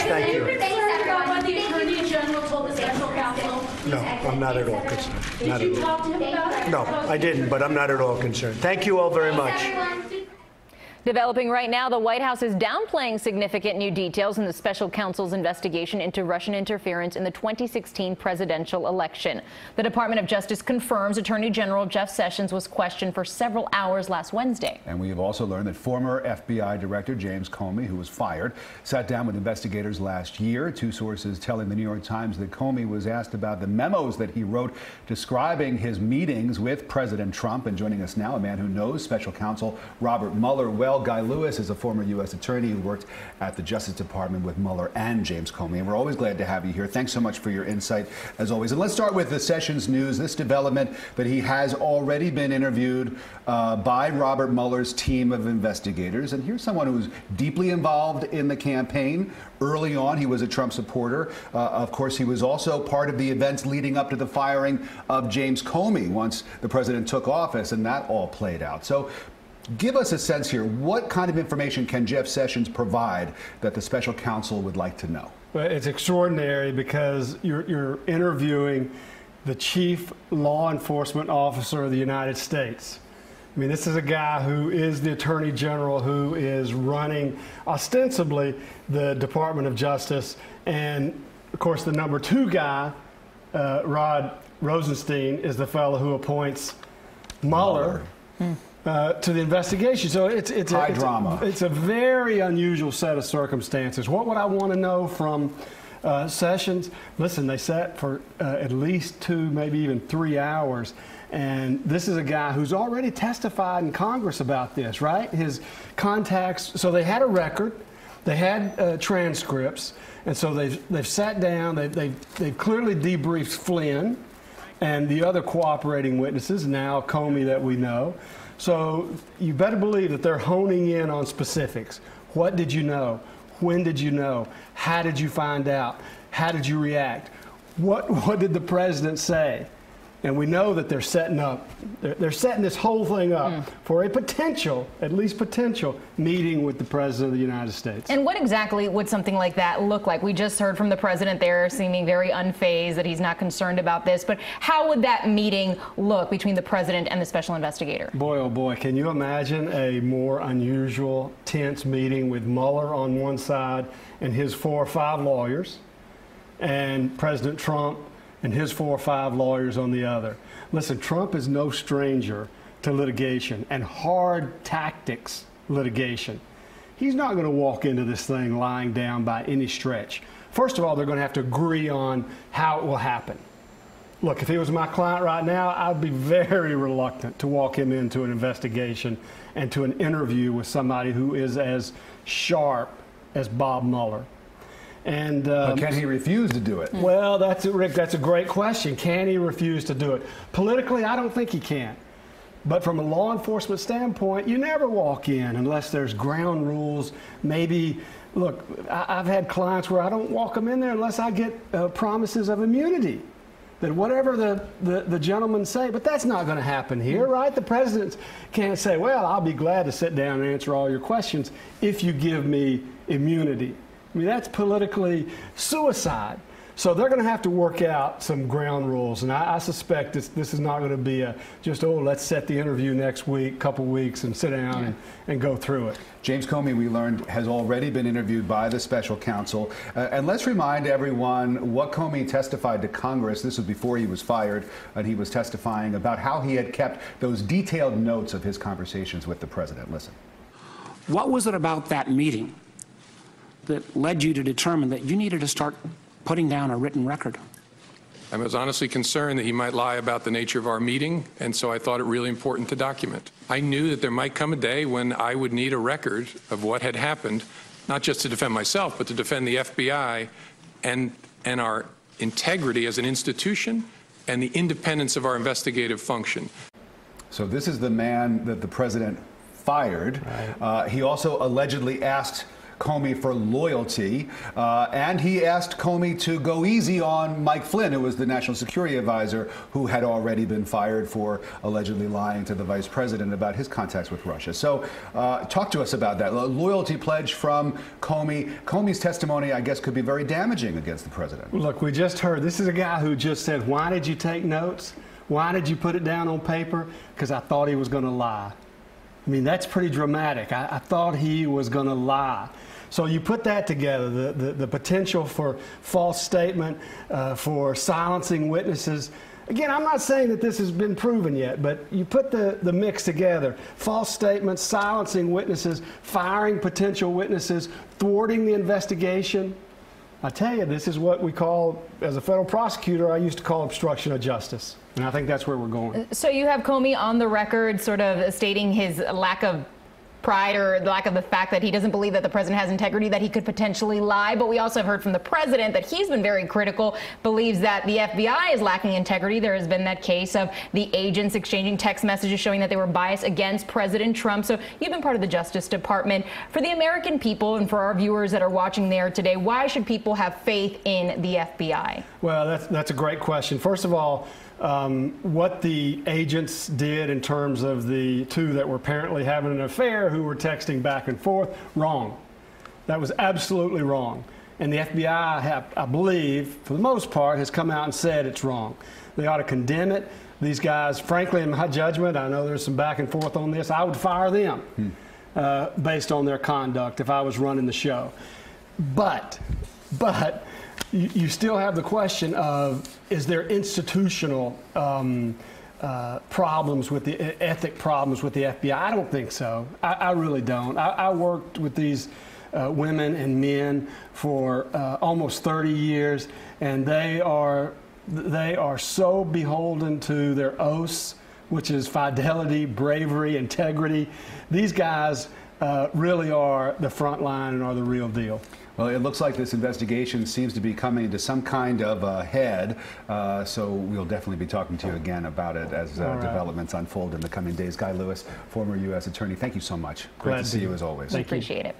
Thank you. About the Attorney General told the special counsel? No, I'm not at all concerned. Did you talk to him about it? No, I didn't, but I'm not at all concerned. Thank you all very much. Developing right now, the White House is downplaying significant new details in the special counsel's investigation into Russian interference in the 2016 presidential election. The Department of Justice confirms Attorney General Jeff Sessions was questioned for several hours last Wednesday. And we have also learned that former FBI Director James Comey, who was fired, sat down with investigators last year. Two sources telling the New York Times that Comey was asked about the memos that he wrote describing his meetings with President Trump. And joining us now, a man who knows special counsel Robert Mueller well. Guy Lewis is a former U.S. attorney who worked at the Justice Department with Mueller and James Comey. And we're always glad to have you here. Thanks so much for your insight, as always. And let's start with the Sessions news, this development that he has already been interviewed by Robert Mueller's team of investigators. And here's someone who's deeply involved in the campaign. Early on, he was a Trump supporter. Of course, he was also part of the events leading up to the firing of James Comey once the president took office, and that all played out. So give us a sense here. What kind of information can Jeff Sessions provide that the special counsel would like to know? Well, it's extraordinary because you're interviewing the chief law enforcement officer of the United States. I mean, this is a guy who is the Attorney General, who is running ostensibly the Department of Justice. And, of course, the number two guy, Rod Rosenstein, is the fellow who appoints Mueller. To the investigation. So it's a very unusual set of circumstances. What would I want to know from Sessions? Listen, they sat for at least 2, maybe even 3 hours. And this is a guy who's already testified in Congress about this, right? His contacts, so they had a record, they had transcripts, and so they've sat down, they've clearly debriefed Flynn and the other cooperating witnesses, now Comey that we know. So you better believe that they're honing in on specifics. What did you know? When did you know? How did you find out? How did you react? What did the president say? And we know that they're setting this whole thing up for a potential, at least potential, meeting with the President of the United States. And what exactly would something like that look like? We just heard from the president there seeming very unfazed, that he's not concerned about this. But how would that meeting look between the president and the special investigator? Boy, oh boy, can you imagine a more unusual, tense meeting with Mueller on one side and his 4 or 5 lawyers, and President Trump and his 4 or 5 lawyers on the other. Listen, Trump is no stranger to litigation and hard tactics litigation. He's not going to walk into this thing lying down by any stretch. First of all, they're going to have to agree on how it will happen. Look, if he was my client right now, I'd be very reluctant to walk him into an investigation and to an interview with somebody who is as sharp as Bob Mueller. And can he refuse to do it? Well, Rick, that's a great question. Can he refuse to do it? Politically, I don't think he can. But from a law enforcement standpoint, you never walk in unless there's ground rules. Maybe, look, I've had clients where I don't walk them in there unless I get promises of immunity. That whatever the gentlemen say, but that's not going to happen here, right? The president can't say, well, I'll be glad to sit down and answer all your questions if you give me immunity. I mean, that's politically suicide. So they're going to have to work out some ground rules. And I suspect this is not going to be just, oh, let's set the interview next week, couple weeks, and sit down and go through it. James Comey, we learned, has already been interviewed by the special counsel. And let's remind everyone what Comey testified to Congress. This was before he was fired, and he was testifying about how he had kept those detailed notes of his conversations with the president. Listen. What was it about that meeting that led you to determine that you needed to start putting down a written record? I was honestly concerned that he might lie about the nature of our meeting, and so I thought it really important to document. I knew that there might come a day when I would need a record of what had happened, not just to defend myself, but to defend the FBI and our integrity as an institution and the independence of our investigative function. So this is the man that the president fired. Right. He also allegedly asked Comey for loyalty, and he asked Comey to go easy on Mike Flynn, who was the national security advisor, who had already been fired for allegedly lying to the vice president about his contacts with Russia. So talk to us about that. A loyalty pledge from Comey. Comey's testimony, I guess, could be very damaging against the president. Look, we just heard, this is a guy who just said, why did you take notes? Why did you put it down on paper? Because I thought he was going to lie. I mean, that's pretty dramatic. I thought he was going to lie. So you put that together, the potential for false statement, for silencing witnesses. Again, I'm not saying that this has been proven yet, but you put the mix together. False statements, silencing witnesses, firing potential witnesses, thwarting the investigation. I tell you, this is what we call, as a federal prosecutor, I used to call obstruction of justice. And I think that's where we're going. So you have Comey on the record sort of stating his lack of pride or lack of the fact that he doesn't believe that the president has integrity, that he could potentially lie. But we also have heard from the president that he's been very critical, believes that the FBI is lacking integrity. There has been that case of the agents exchanging text messages showing that they were biased against President Trump. So you've been part of the Justice Department. For the American people and for our viewers that are watching there today, why should people have faith in the FBI? Well, that's a great question. First of all, what the agents did in terms of the two that were apparently having an affair who were texting back and forth, wrong. That was absolutely wrong. And the FBI, I believe, for the most part, has come out and said it's wrong. They ought to condemn it. These guys, frankly, in my judgment, I know there's some back and forth on this, I would fire them based on their conduct if I was running the show. But you still have the question of, is there institutional problems with the ethic problems with the FBI? I don't think so. I really don't. I worked with these women and men for almost 30 years, and they are so beholden to their oaths, which is fidelity, bravery, integrity. These guys really are the front line and are the real deal. Well, it looks like this investigation seems to be coming to some kind of head, so we'll definitely be talking to you again about it as developments unfold in the coming days. Guy Lewis, former U.S. Attorney, thank you so much. Great to see you as always. Appreciate it.